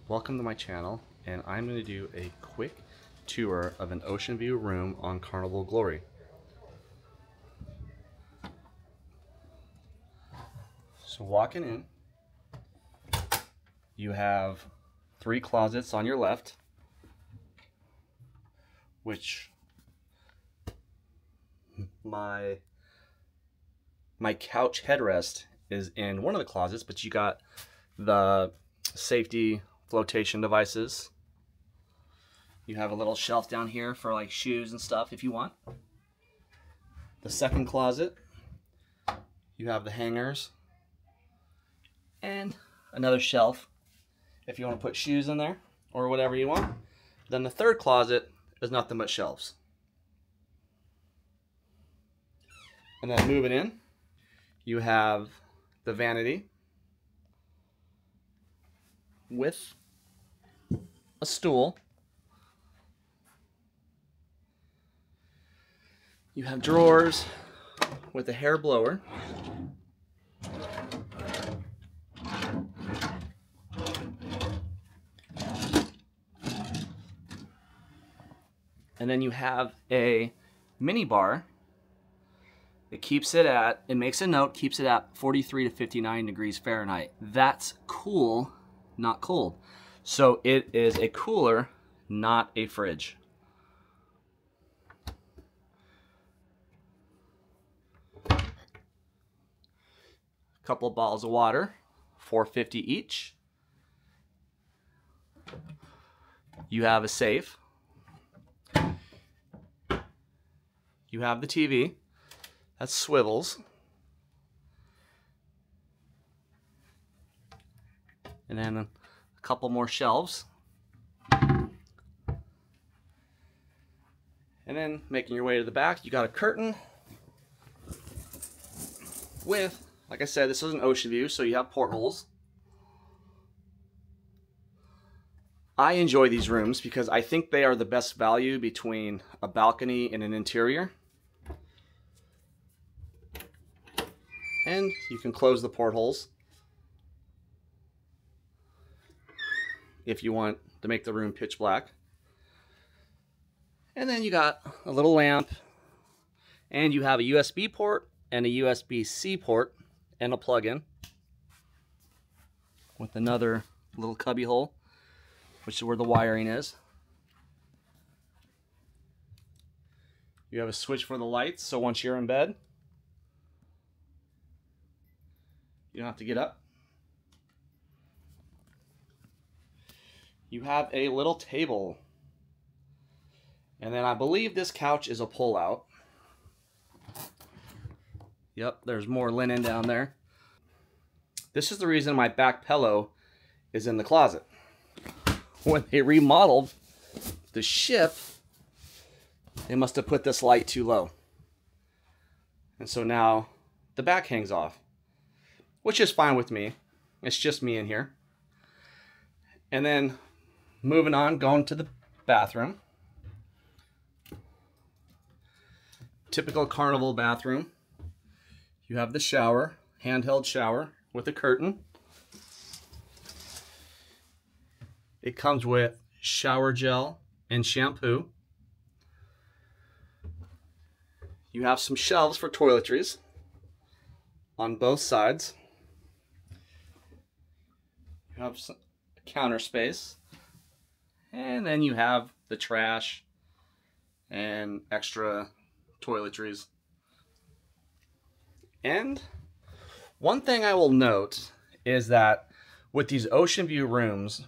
Welcome to my channel, and I'm going to do a quick tour of an ocean view room on Carnival Glory. So walking in, you have 3 closets on your left, which my couch headrest is in one of the closets, but you got the safety flotation devices. You have a little shelf down here for like shoes and stuff if you want. The second closet, you have the hangers and another shelf if you want to put shoes in there or whatever you want. Then the third closet is nothing but shelves. And then moving in, you have the vanity with a stool. You have drawers with a hair blower. And then you have a mini bar. It makes a note, keeps it at 43 to 59 degrees Fahrenheit. That's cool, not cold. So it is a cooler, not a fridge. A couple of bottles of water, $4.50 each. You have a safe. You have the TV. That swivels. And then a couple more shelves. And then making your way to the back, you got a curtain with, like I said, this is an ocean view, so you have portholes. I enjoy these rooms because I think they are the best value between a balcony and an interior. And you can close the portholes if you want to make the room pitch black. And then you got a little lamp, and you have a USB port and a USB-C port and a plug-in with another little cubby hole, which is where the wiring is. You have a switch for the lights, so once you're in bed, you don't have to get up. You have a little table. And then I believe this couch is a pull-out. Yep, there's more linen down there. This is the reason my back pillow is in the closet. When they remodeled the ship, they must have put this light too low. And so now the back hangs off, which is fine with me. It's just me in here. And then moving on, going to the bathroom. Typical Carnival bathroom. You have the shower, handheld shower with a curtain. It comes with shower gel and shampoo. You have some shelves for toiletries on both sides. You have some counter space, and then you have the trash and extra toiletries. And one thing I will note is that with these ocean view rooms,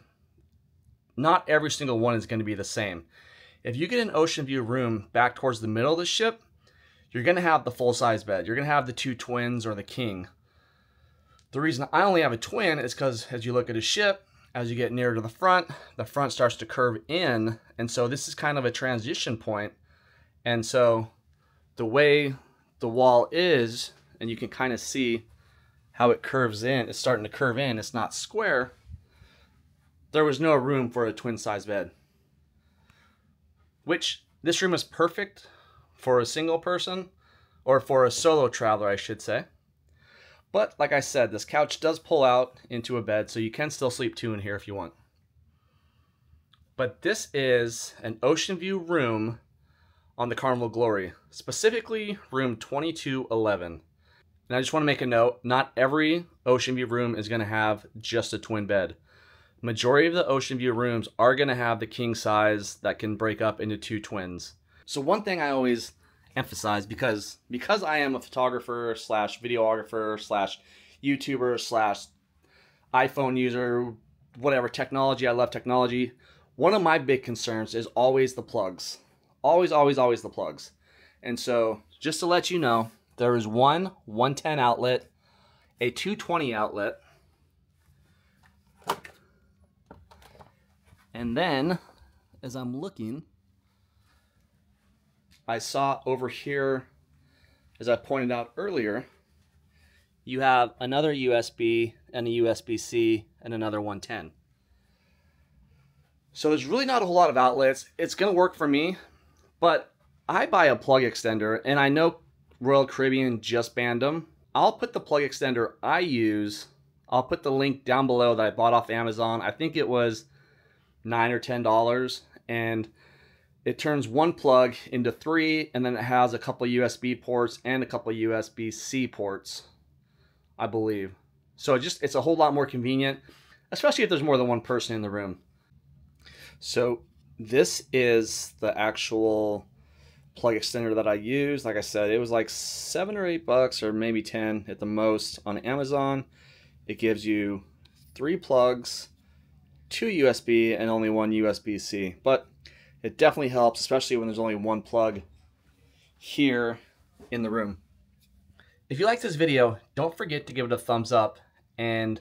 not every single one is going to be the same. If you get an ocean view room back towards the middle of the ship, you're going to have the full-size bed. You're going to have the 2 twins or the king. The reason I only have a twin is because as you look at a ship, as you get nearer to the front starts to curve in. And so this is kind of a transition point. And so the way the wall is, and you can kind of see how it curves in, it's starting to curve in, it's not square. There was no room for a twin-size bed. Which, this room is perfect for a single person, or for a solo traveler, I should say. But like I said, this couch does pull out into a bed, so you can still sleep 2 in here if you want. But this is an ocean view room on the Carnival Glory, specifically room 2211. And I just want to make a note, not every ocean view room is going to have just a twin bed. Majority of the ocean view rooms are going to have the king size that can break up into 2 twins. So one thing I always emphasize, because I am a photographer slash videographer slash YouTuber slash iPhone user, whatever, technology, I love technology. One of my big concerns is always the plugs. Always, always, always the plugs. And so just to let you know, there is one 110 outlet, a 220 outlet, and then as I'm looking, I saw over here, as I pointed out earlier, you have another USB and a USB-C and another 110. So there's really not a whole lot of outlets. It's going to work for me, but I buy a plug extender, and I know Royal Caribbean just banned them. I'll put the plug extender I use, I'll put the link down below that I bought off Amazon. I think it was $9 or $10, and it turns one plug into 3, and then it has a couple USB ports and a couple USB-C ports, I believe. So it's a whole lot more convenient, especially if there's more than one person in the room. So this is the actual plug extender that I use. Like I said, it was like $7 or $8 or maybe 10 at the most on Amazon. It gives you 3 plugs, 2 USB, and only 1 USB-C. But it definitely helps, especially when there's only one plug here in the room. If you like this video, don't forget to give it a thumbs up. And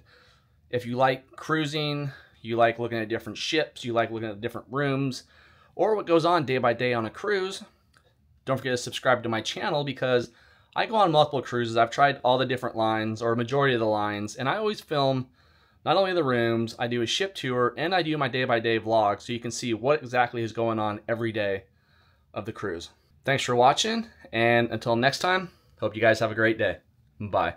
if you like cruising, you like looking at different ships, you like looking at different rooms, or what goes on day by day on a cruise, don't forget to subscribe to my channel, because I go on multiple cruises. I've tried all the different lines, or a majority of the lines, and I always film not only the rooms, I do a ship tour, and I do my day-by-day vlog, so you can see what exactly is going on every day of the cruise. Thanks for watching, and until next time, hope you guys have a great day. Bye.